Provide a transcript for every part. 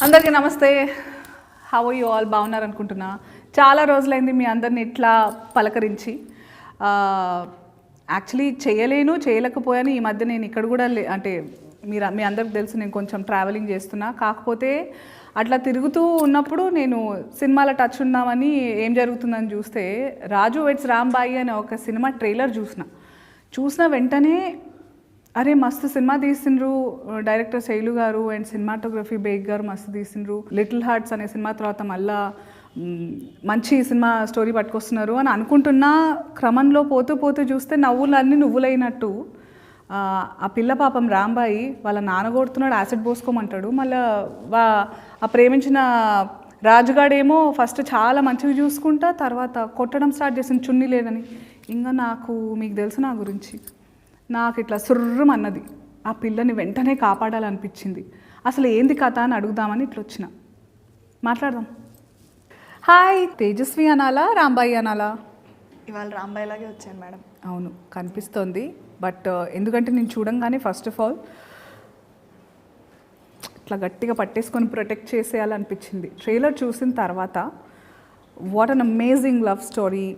అందరికీ నమస్తే. How are you all? బాగున్నారు అనుకుంటున్నా. చాలా రోజులైంది మీ అందరిని ఇట్లా పలకరించి. యాక్చువల్లీ చేయలేకపోయాను. ఈ మధ్య నేను ఇక్కడ కూడా అంటే మీ అందరికి తెలుసు నేను కొంచెం ట్రావెలింగ్ చేస్తున్నా. కాకపోతే అట్లా తిరుగుతూ ఉన్నప్పుడు నేను సినిమాల టచ్ ఉన్నామని ఏం జరుగుతుందని చూస్తే రాజు వెడ్స్ రాంబాయి అనే ఒక సినిమా ట్రైలర్ చూసిన వెంటనే అరే మస్తు సినిమా తీసిండ్రు డైరెక్టర్ శైలు గారు అండ్ సినిమాటోగ్రఫీ బేగ్ గారు మస్తు తీసిండ్రు. లిటిల్ హార్ట్స్ అనే సినిమా తర్వాత మళ్ళా మంచి సినిమా స్టోరీ పట్టుకొస్తున్నారు అని అనుకుంటున్నా క్రమంలో పోతూ చూస్తే నవ్వులన్నీ నువ్వులైనట్టు ఆ పిల్ల పాపం రాంబాయి వాళ్ళ నాన్న కొడుతున్నాడు, యాసిడ్ పోసుకోమంటాడు. మళ్ళీ ఆ ప్రేమించిన రాజుగాడేమో ఫస్ట్ చాలా మంచిగా చూసుకుంటా తర్వాత కొట్టడం స్టార్ట్ చేసింది చున్నీ లేదని. ఇంకా మీకు తెలుసు నా గురించి నాకు ఇట్లా సుర్రమన్నది. ఆ పిల్లని వెంటనే కాపాడాలనిపించింది. అసలు ఏంది కథ అని అడుగుదామని ఇట్లా వచ్చిన మాట్లాడదాం. హాయ్, తేజస్వి అనాలా రాంబాయి అనాలా? ఇవాళ రాంబాయిలాగే వచ్చాను మేడం. అవును కనిపిస్తోంది. బట్ ఎందుకంటే నేను చూడంగానే ఫస్ట్ ఆఫ్ ఆల్ ఇట్లా గట్టిగా పట్టేసుకొని ప్రొటెక్ట్ చేసేయాలనిపించింది. ట్రైలర్ చూసిన తర్వాత what an amazing love story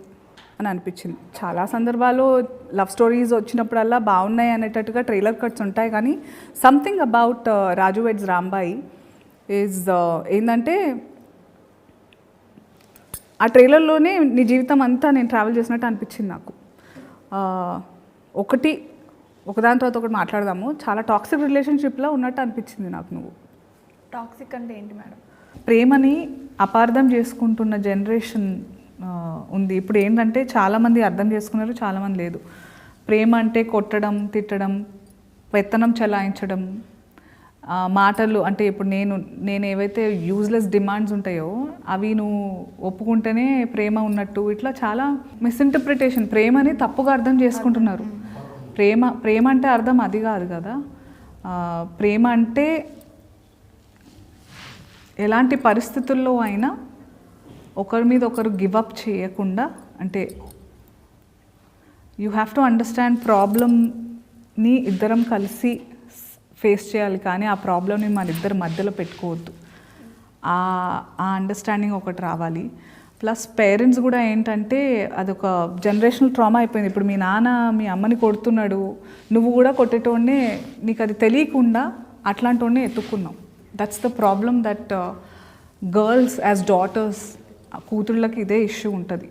అని అనిపించింది. చాలా సందర్భాల్లో లవ్ స్టోరీస్ వచ్చినప్పుడల్లా బాగున్నాయి అనేటట్టుగా ట్రైలర్ కట్స్ ఉంటాయి, కానీ something about Raju weds Rambai is ఏంటంటే ఆ ట్రైలర్లోనే నీ జీవితం అంతా నేను ట్రావెల్ చేసినట్టు అనిపించింది నాకు. ఒకదాని తర్వాత ఒకటి మాట్లాడదాము. చాలా టాక్సిక్ రిలేషన్షిప్లో ఉన్నట్టు అనిపించింది నాకు. నువ్వు టాక్సిక్ అంటే ఏంటి మేడం? ప్రేమని అపార్థం చేసుకుంటున్న జనరేషన్ ఉంది ఇప్పుడు. ఏంటంటే చాలామంది అర్థం చేసుకున్నారు, చాలామంది లేదు. ప్రేమ అంటే కొట్టడం, తిట్టడం, పెత్తనం చెలాయించడం, మాటలు అంటే ఇప్పుడు నేను ఏవైతే యూజ్లెస్ డిమాండ్స్ ఉంటాయో అవి నువ్వు ఒప్పుకుంటేనే ప్రేమ ఉన్నట్టు, ఇట్లా చాలా మిస్ఇంటర్ప్రిటేషన్. ప్రేమని తప్పుగా అర్థం చేసుకుంటున్నారు. ప్రేమ అంటే అర్థం అది కాదు కదా. ప్రేమ అంటే ఎలాంటి పరిస్థితుల్లో అయినా ఒకరి మీద ఒకరు గివప్ చేయకుండా, అంటే యూ హ్యావ్ టు అండర్స్టాండ్ ప్రాబ్లమ్ని ఇద్దరం కలిసి ఫేస్ చేయాలి, కానీ ఆ ప్రాబ్లమ్ని మన ఇద్దరి మధ్యలో పెట్టుకోవద్దు. ఆ అండర్స్టాండింగ్ ఒకటి రావాలి. ప్లస్ పేరెంట్స్ కూడా ఏంటంటే అదొక జనరేషనల్ ట్రామా అయిపోయింది. ఇప్పుడు మీ నాన్న మీ అమ్మని కొడుతున్నాడు, నువ్వు కూడా కొట్టేటోడినే, నీకు అది తెలియకుండా అట్లాంటి వాడినే ఎత్తుక్కున్నావు. That's the problem that girls as daughters, కూతుళ్ళకి ఇదే ఇష్యూ ఉంటుంది.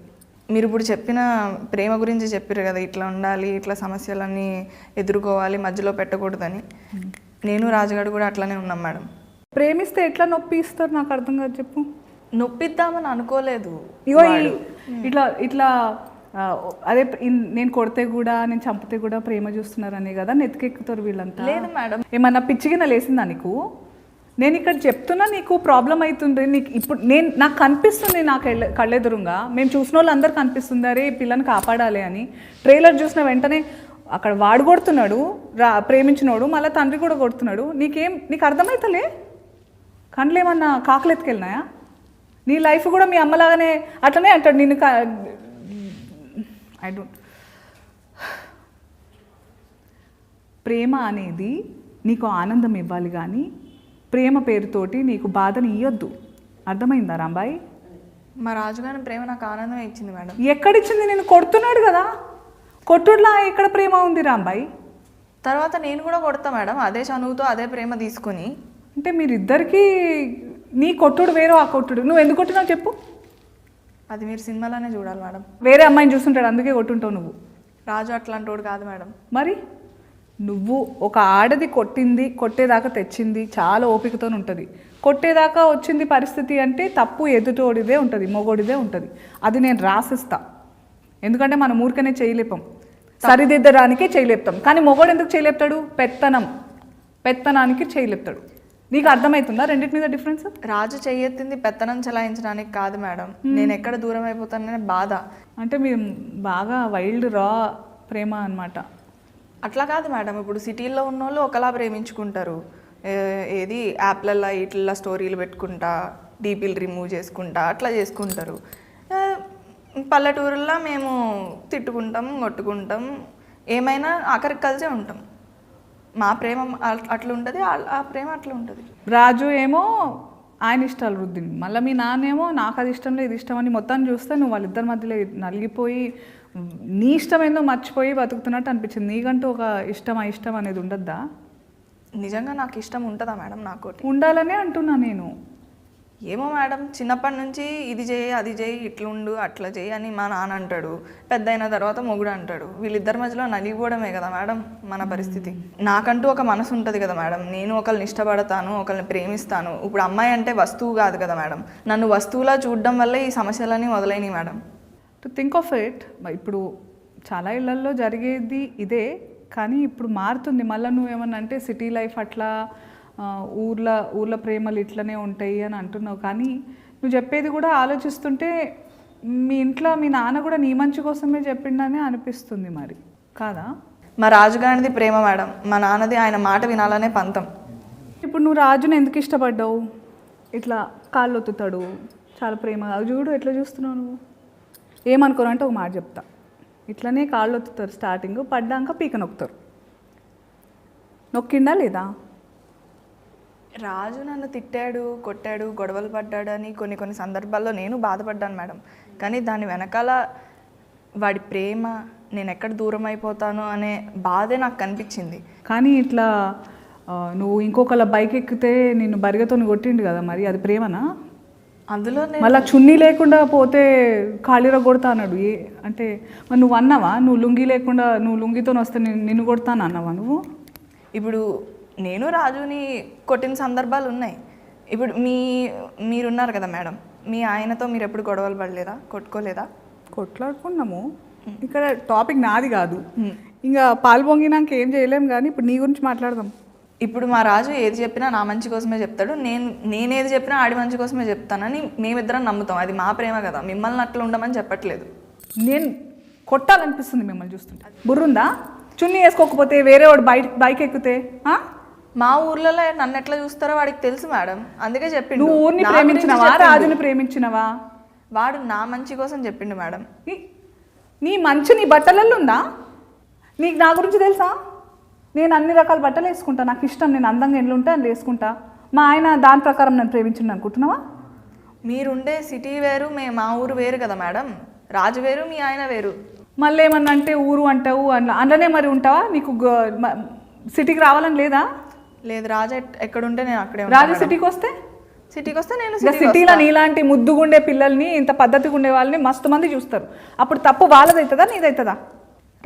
మీరు ఇప్పుడు చెప్పిన ప్రేమ గురించి చెప్పారు కదా, ఇట్లా ఉండాలి, ఇట్లా సమస్యలన్నీ ఎదుర్కోవాలి, మధ్యలో పెట్టకూడదని. నేను రాజుగాడు కూడా అట్లానే ఉన్నాం మేడం. ప్రేమిస్తే ఎట్లా నొప్పి ఇస్తారు నాకు అర్థం కాదు, చెప్పు. నొప్పిద్దామని అనుకోలేదు. ఇగో ఇట్లా అదే నేను కొడితే కూడా నేను చంపితే కూడా ప్రేమ చూస్తున్నారనే కదా నెత్తికెక్కుతారు వీళ్ళంతా. లేదు మేడం, ఏమన్నా పిచ్చిగిన లేసిందా నీకు? నేను ఇక్కడ చెప్తున్నా నీకు ప్రాబ్లం అవుతుంది. నీకు ఇప్పుడు నాకు కనిపిస్తుంది, నాకు కళ్ళెదురుగా మేము చూసిన వాళ్ళు అందరు కనిపిస్తుంది అరే పిల్లని కాపాడాలి అని. ట్రైలర్ చూసిన వెంటనే అక్కడ వాడు కొడుతున్నాడు, ప్రేమించినోడు, మళ్ళీ తండ్రి కూడా కొడుతున్నాడు. నీకు అర్థమవుతలే? కండ్లు ఏమన్నా కాకులు ఎత్తుకెళ్ళినాయా? నీ లైఫ్ కూడా మీ అమ్మలాగానే అట్లనే అంటాడు నిన్ను. I don't. ప్రేమ అనేది నీకు ఆనందం ఇవ్వాలి, కానీ ప్రేమ పేరుతోటి నీకు బాధని ఇవ్వద్దు. అర్థమైందా రాంబాయి? మా రాజుగారి ప్రేమ నాకు ఆనందం ఇచ్చింది మేడం. ఎక్కడిచ్చింది? నేను కొడుతున్నాడు కదా, కొట్టుడులా ఎక్కడ ప్రేమ ఉంది రాంబాయి? తర్వాత నేను కూడా కొడతా మేడం, అదే చనువుతో అదే ప్రేమ తీసుకుని. అంటే మీరిద్దరికీ నీ కొట్టుడు వేరు, ఆ కొట్టుడు. నువ్వు ఎందుకు కొట్టినావు చెప్పు? అది మీరు సినిమాలోనే చూడాలి మేడం. వేరే అమ్మాయిని చూస్తుంటాడు అందుకే కొట్టుంటావు నువ్వు. రాజు అట్లాంటి వాడు కాదు మేడం. మరి నువ్వు ఒక ఆడది కొట్టేదాకా తెచ్చింది చాలా ఓపికతో ఉంటుంది. కొట్టేదాకా వచ్చింది పరిస్థితి అంటే తప్పు ఎదుటోడిదే ఉంటుంది, మొగోడిదే ఉంటుంది. అది నేను రాసిస్తా. ఎందుకంటే మనం ఊరికనే చేయలేపాం, సరిదిద్దడానికే చేయలేపుతాం. కానీ మొగోడు ఎందుకు చేయలేపుతాడు? పెత్తనానికి చేయలేపుతాడు. నీకు అర్థమవుతుందా రెండింటి మీద డిఫరెన్స్? రాజు చెయ్యెత్తింది పెత్తనం చలాయించడానికి కాదు మేడం, నేను ఎక్కడ దూరం అయిపోతాననే బాధ. అంటే మీరు బాగా వైల్డ్ రా ప్రేమ అనమాట. అట్లా కాదు మేడం, ఇప్పుడు సిటీల్లో ఉన్న వాళ్ళు ఒకలా ప్రేమించుకుంటారు. ఏది యాప్లల్లో ఇట్లా స్టోరీలు పెట్టుకుంటా, డీపీలు రిమూవ్ చేసుకుంటా అట్లా చేసుకుంటారు. పల్లెటూరుల్లో మేము తిట్టుకుంటాం, కొట్టుకుంటాం, ఏమైనా ఆఖరికి కలిసే ఉంటాం. మా ప్రేమ అట్లా ఉంటుంది, ఆ ప్రేమ అట్లా ఉంటుంది. రాజు ఏమో ఆయన ఇష్టాలు రుద్దింది. మళ్ళీ మీ నాన్నేమో నాకు అది ఇష్టం లేదు, ఇది ఇష్టం అని మొత్తం చూస్తే నువ్వు వాళ్ళిద్దరి మధ్యలో నలిగిపోయి నీ ఇష్టం ఏందో మర్చిపోయి బతుకుతున్నట్టు అనిపించింది. నీకంటూ ఒక ఇష్టం ఇష్టం అనేది ఉండద్దా? నిజంగా నాకు ఇష్టం ఉంటుందా మేడం? నాకు ఉండాలనే అంటున్నా నేను. ఏమో మేడం, చిన్నప్పటి నుంచి ఇది చేయి అది చేయి ఇట్లుండు అట్లా చేయి అని మా నాన్న అంటాడు, పెద్ద అయిన తర్వాత మొగుడు అంటాడు. వీళ్ళిద్దరి మధ్యలో నలిగిపోవడమే కదా మేడం మన పరిస్థితి. నాకంటూ ఒక మనసు ఉంటుంది కదా మేడం, నేను ఒకరిని ఇష్టపడతాను, ఒకరిని ప్రేమిస్తాను. ఇప్పుడు అమ్మాయి అంటే వస్తువు కాదు కదా మేడం, నన్ను వస్తువులా చూడడం వల్లే ఈ సమస్యలన్నీ మొదలైనవి madam. To think of it, ఇప్పుడు చాలా ఇళ్లల్లో జరిగేది ఇదే, కానీ ఇప్పుడు మారుతుంది. మళ్ళీ నువ్వేమన్నా అంటే సిటీ లైఫ్ అట్లా ఊర్ల ప్రేమలు ఇట్లనే ఉంటాయి అని అంటున్నావు. కానీ నువ్వు చెప్పేది కూడా ఆలోచిస్తుంటే మీ ఇంట్లో మీ నాన్న కూడా నీ మంచి కోసమే చెప్పిండని అనిపిస్తుంది. మరి కాదా? మా రాజుగారిది ప్రేమ మేడం, మా నాన్నది ఆయన మాట వినాలనే పంతం. ఇప్పుడు నువ్వు రాజుని ఎందుకు ఇష్టపడ్డావు? ఇట్లా కాళ్ళు ఒత్తుతాడు, చాలా ప్రేమగా చూడు ఎట్లా చూస్తున్నావు నువ్వు. ఏమనుకోరు అంటే ఒక మాట చెప్తా, ఇట్లనే కాళ్ళు ఒత్తుతారు స్టార్టింగ్, పడ్డాక పీక నొక్కుతారు. నొక్కిండా లేదా? రాజు నన్ను తిట్టాడు, కొట్టాడు, గొడవలు పడ్డాడు అని కొన్ని సందర్భాల్లో నేను బాధపడ్డాను మేడం. కానీ దాని వెనకాల వాడి ప్రేమ, నేను ఎక్కడ దూరం అయిపోతాను అనే బాధే నాకు కనిపించింది. కానీ ఇట్లా నువ్వు ఇంకొకళ్ళ బైక్ ఎక్కితే నిన్ను బరిగతో కొట్టిండు కదా, మరి అది ప్రేమనా? అందులో మళ్ళీ చున్నీ లేకుండా పోతే ఖాళీలో కొడతా అన్నాడు. అంటే మరి నువ్వు అన్నావా, నువ్వు లుంగి లేకుండా నువ్వు లుంగితో వస్తే నిన్ను కొడతాను అన్నావా నువ్వు? ఇప్పుడు నేను రాజుని కొట్టిన సందర్భాలు ఉన్నాయి. ఇప్పుడు మీరున్నారు కదా మేడం, మీ ఆయనతో మీరు ఎప్పుడు గొడవలు పడలేదా, కొట్టుకోలేదా? కొట్లాడుకున్నాము. ఇక్కడ టాపిక్ నాది కాదు, ఇంకా పాలు పొంగినాక ఏం చేయలేము. కానీ ఇప్పుడు నీ గురించి మాట్లాడదాం. ఇప్పుడు మా రాజు ఏది చెప్పినా నా మంచి కోసమే చెప్తాడు, నేనేది చెప్పినా ఆడి మంచి కోసమే చెప్తానని మేమిద్దరం నమ్ముతాం. అది మా ప్రేమ కదా, మిమ్మల్ని అట్లా ఉండమని చెప్పట్లేదు. నేను కొట్టాలనిపిస్తుంది మిమ్మల్ని చూస్తుంటే. బుర్రుందా? చున్నీ వేసుకోకపోతే వేరే వాడు బైక్ ఎక్కితే? మా ఊర్లలో నన్ను ఎట్లా చూస్తారో వాడికి తెలుసు మేడం, అందుకే చెప్పిండు. నువ్వు ఊరిని ప్రేమించినవా, రాజుని ప్రేమించినవా? వాడు నా మంచి కోసం చెప్పిండు మేడం. నీ మంచి నీ బట్టలలో ఉందా? నీకు నా గురించి తెలుసా? నేను అన్ని రకాల బట్టలు వేసుకుంటా, నాకు ఇష్టం, నేను అందంగా ఎట్లుంటే అని వేసుకుంటా. మా ఆయన దాని ప్రకారం నన్ను ప్రేమించిండు అనుకుంటున్నావా? మీరుండే సిటీ వేరు, మా ఊరు వేరు కదా మేడం. రాజు వేరు, మీ ఆయన వేరు. మళ్ళీ ఏమన్నా అంటే ఊరు అంటావు, అందులోనే మరి ఉంటావా? నీకు సిటీకి రావాలని లేదా? లేదు, రాజు ఎక్కడుంటే నేను అక్కడే. రాజు సిటీకి వస్తే నేను సిటీలో నీలాంటి ముద్దుగుండే పిల్లల్ని, ఇంత పద్ధతిగా ఉండే వాళ్ళని మస్తు మంది చూస్తారు. అప్పుడు తప్పు వాళ్ళదవుతుందా నీదవుతుందా?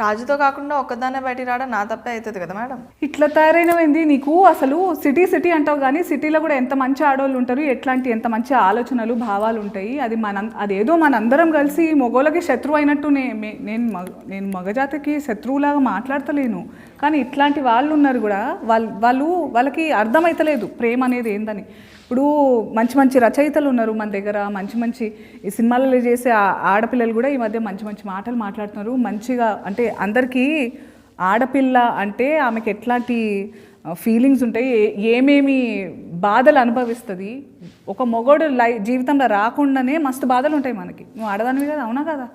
రాజుతో కాకుండా ఒక్కదాన్నే బయటికి రావడం నా తప్పే అవుతుంది కదా మేడం. ఇట్లా తయారైనవేంది నీకు? అసలు సిటీ అంటావు కానీ సిటీలో కూడా ఎంత మంచి ఆడవాళ్ళు ఉంటారు, ఎంత మంచి ఆలోచనలు భావాలు ఉంటాయి. అదేదో మనందరం కలిసి మగోళ్ళకి శత్రువు అయినట్టు నేను మగజాతికి శత్రువులాగా మాట్లాడతలేను. కానీ ఇట్లాంటి వాళ్ళు ఉన్నారు కూడా, వాళ్ళకి అర్థమవుతలేదు ప్రేమ అనేది ఏందని. ఇప్పుడు మంచి రచయితలు ఉన్నారు మన దగ్గర, మంచి ఈ సినిమాలలో చేసే ఆడపిల్లలు కూడా ఈ మధ్య మంచి మాటలు మాట్లాడుతున్నారు. మంచిగా అంటే అందరికీ ఆడపిల్ల అంటే ఆమెకి ఎట్లాంటి ఫీలింగ్స్ ఉంటాయి, ఏమేమి బాధలు అనుభవిస్తుంది, ఒక మొగోడు జీవితంలో రాకుండానే మస్తు బాధలు ఉంటాయి మనకి. నువ్వు ఆడదానివి కదా, అవునా కదా?